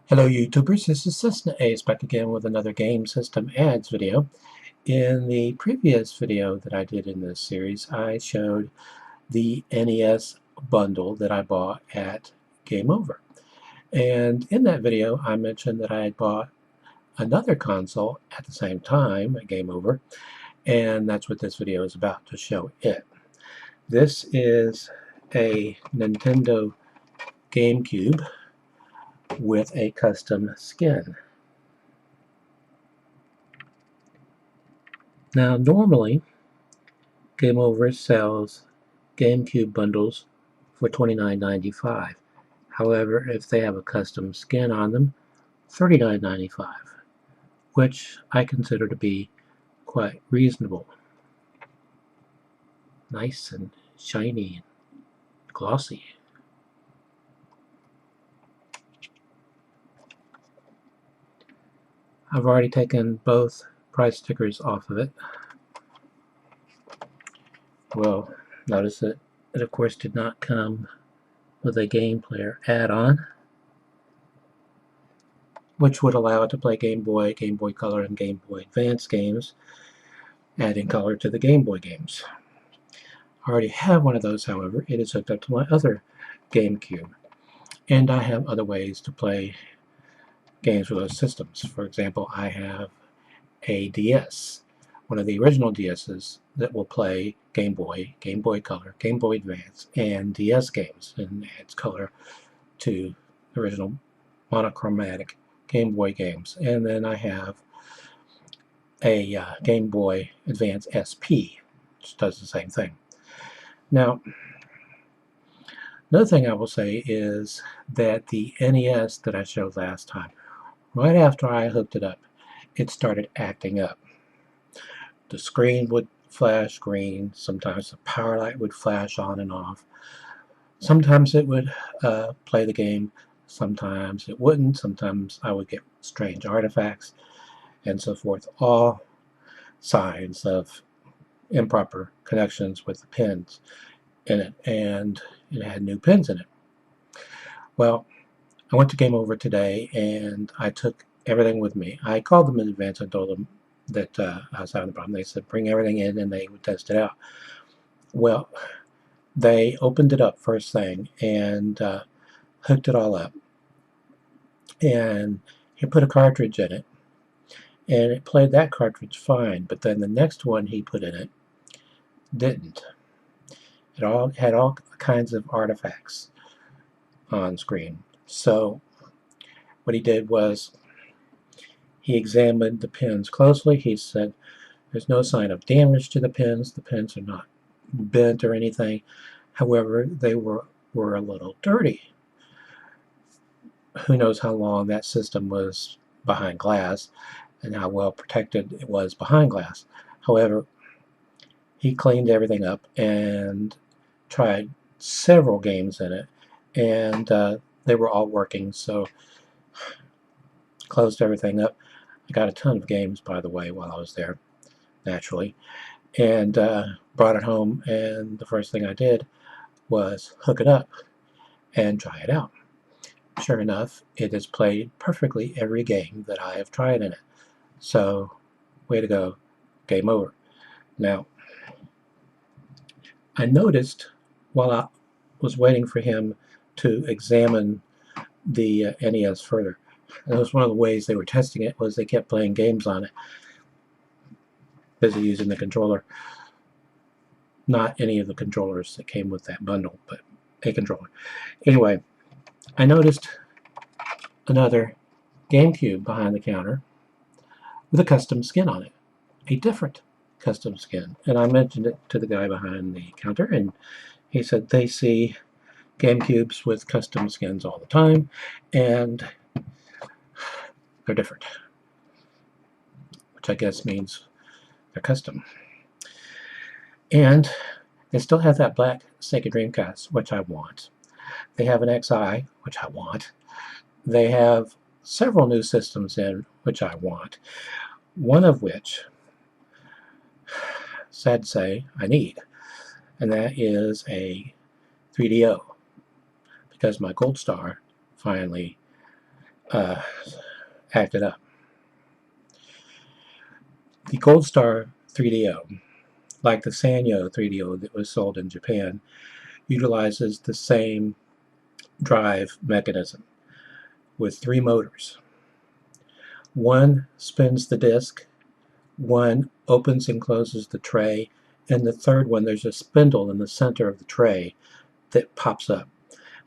Hello YouTubers, this is Cessnaace back again with another game system ads video. In the previous video that I did in this series, I showed the NES bundle that I bought at Game Over. And in that video, I mentioned that I had bought another console at the same time at Game Over, and that's what this video is about, to show it. This is a Nintendo GameCube with a custom skin. Now, normally, Game Over sells GameCube bundles for $29.95. However, if they have a custom skin on them, $39.95, which I consider to be quite reasonable. Nice and shiny and glossy. I've already taken both price stickers off of it. Well, notice that it of course did not come with a game player add-on, which would allow it to play Game Boy, Game Boy Color, and Game Boy Advance games, adding color to the Game Boy games. I already have one of those, however. It is hooked up to my other GameCube, and I have other ways to play games with those systems. For example, I have a DS, one of the original DS's that will play Game Boy, Game Boy Color, Game Boy Advance, and DS games, and adds color to the original monochromatic Game Boy games. And then I have a Game Boy Advance SP, which does the same thing. Now, another thing I will say is that the NES that I showed last time, right after I hooked it up, it started acting up. The screen would flash green, sometimes the power light would flash on and off. Sometimes it would play the game, sometimes it wouldn't, sometimes I would get strange artifacts, and so forth. All signs of improper connections with the pins in it, and it had new pins in it. Well, I went to Game Over today and I took everything with me. I called them in advance. I told them that I was having a problem. They said bring everything in and they would test it out. Well, they opened it up first thing and hooked it all up, and he put a cartridge in it, and it played that cartridge fine, but then the next one he put in it didn't. It all had all kinds of artifacts on screen. So what he did was he examined the pins closely. He said there's no sign of damage to the pins. The pins are not bent or anything. However, they were a little dirty. Who knows how long that system was behind glass and how well protected it was behind glass. However, he cleaned everything up and tried several games in it, and they were all working. So closed everything up. I got a ton of games, by the way, while I was there, naturally, and brought it home, and the first thing I did was hook it up and try it out. Sure enough, it has played perfectly every game that I have tried in it. So, way to go, Game Over. Now, I noticed while I was waiting for him to examine the NES further, and that was one of the ways they were testing it, was they kept playing games on it, busy using the controller. Not any of the controllers that came with that bundle, but a controller. Anyway, I noticed another GameCube behind the counter with a custom skin on it, a different custom skin. And I mentioned it to the guy behind the counter, and he said they see GameCubes with custom skins all the time, and they're different, which I guess means they're custom. And they still have that black Sega Dreamcast, which I want. They have an XI, which I want. They have several new systems in, which I want. One of which, sad to say, I need. And that is a 3DO. Because my Gold Star finally uh, acted up. The Gold Star 3DO, like the Sanyo 3DO that was sold in Japan, utilizes the same drive mechanism with 3 motors. One spins the disc, one opens and closes the tray, and the third one, there's a spindle in the center of the tray that pops up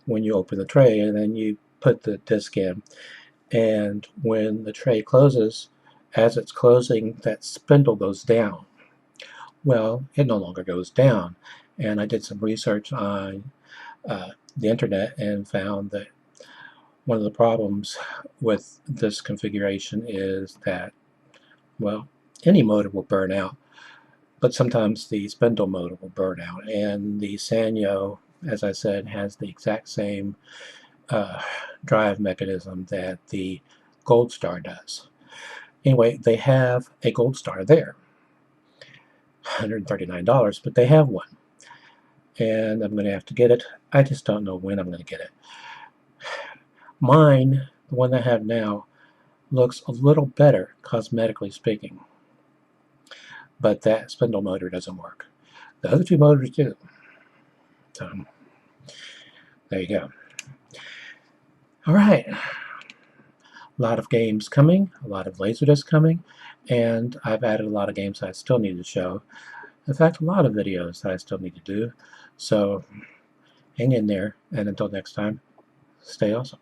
when you open the tray, and then you put the disc in. And when the tray closes, as it's closing, that spindle goes down. Well, it no longer goes down. And I did some research on the internet and found that one of the problems with this configuration is that, well, any motor will burn out, but sometimes the spindle motor will burn out. And the Sanyo, as I said, has the exact same drive mechanism that the Gold Star does. Anyway, they have a Gold Star there, $139, but they have one. And I'm going to have to get it. I just don't know when I'm going to get it. Mine, the one I have now, looks a little better, cosmetically speaking. But that spindle motor doesn't work. The other 2 motors do. So, there you go. Alright. A lot of games coming, a lot of Laserdisc coming, and I've added a lot of games I still need to show. In fact, a lot of videos that I still need to do. So, hang in there, and until next time, stay awesome.